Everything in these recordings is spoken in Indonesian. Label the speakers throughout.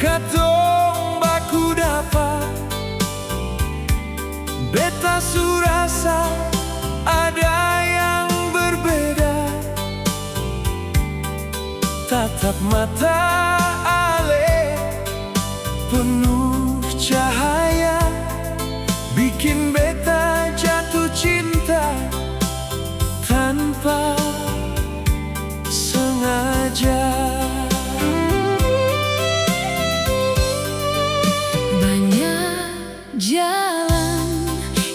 Speaker 1: katong baku dapat, beta surasa ada yang berbeda. Tatap mata ale penuh cahaya, bikin beta jatuh cinta tanpa sengaja.
Speaker 2: Banyak jalan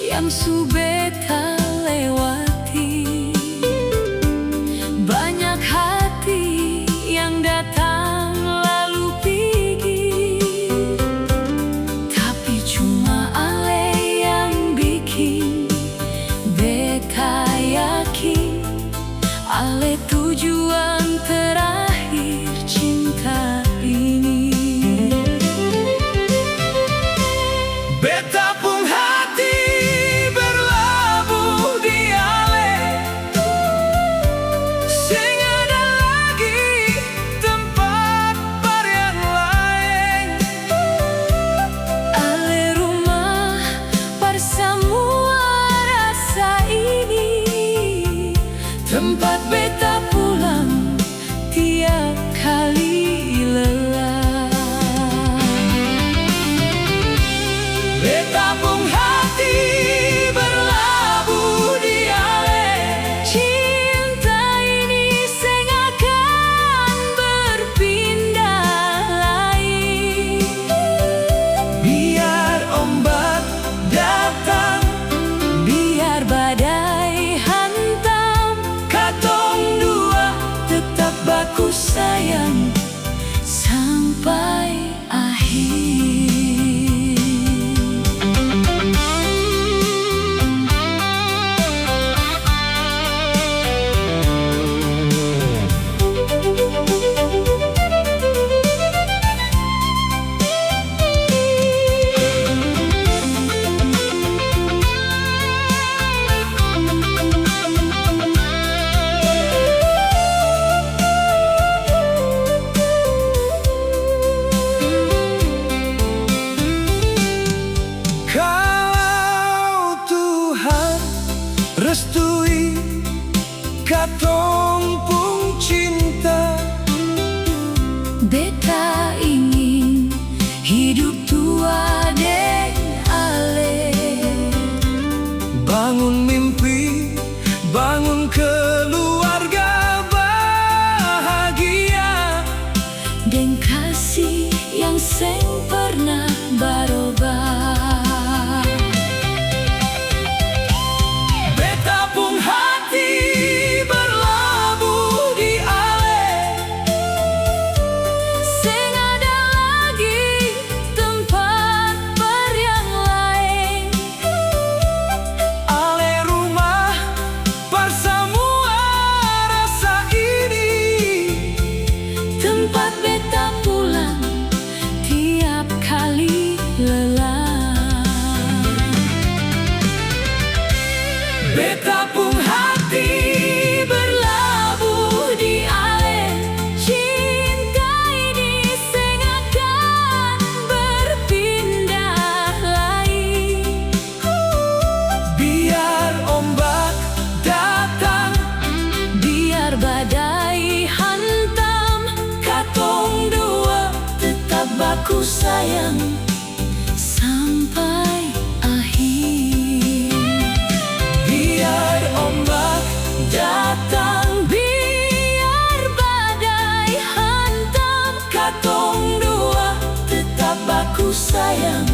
Speaker 2: yang su beta lewati, banyak hati yang datang lalu pergi, tapi cuma ale yang bikin beta yakin ale tujuan terakhir cinta ini.
Speaker 1: Beta pun hati berlabuh di ale, sing ada lagi tempat bar yang lain.
Speaker 2: Ale rumah par semua rasa ini, tempat beta pulang tiap kali lelah.
Speaker 1: Beta pun hati berlabuh di ale,
Speaker 2: Cinta ini sing akan berpindah lain.
Speaker 1: biar ombak datang,
Speaker 2: Biar badai hantam,
Speaker 1: katong dua
Speaker 2: tetap baku sayang sampai akhir.
Speaker 1: kalau Tuhan restui katong pun cinta,
Speaker 2: Beta ingin hidup tua deng ale,
Speaker 1: bangun mimpi, bangun keluarga bahagia,
Speaker 2: deng kasih yang seng pernah berubah.
Speaker 1: beta pun hati berlabuh di ale,
Speaker 2: Seng ada lagi tempat bar yang lain.
Speaker 1: ale rumah par semua rasa ini,
Speaker 2: Tempat beta pulang tiap kali lelah.
Speaker 1: beta pun hati berlabuh di ale,
Speaker 2: Cinta ini seng akan berpindah lain.
Speaker 1: biar ombak datang,
Speaker 2: Biar badai hantam,
Speaker 1: katong dua
Speaker 2: tetap baku sayang sampai akhir.
Speaker 1: biar ombak datang,
Speaker 2: Biar badai hantam,
Speaker 1: katong dua
Speaker 2: tetap baku sayang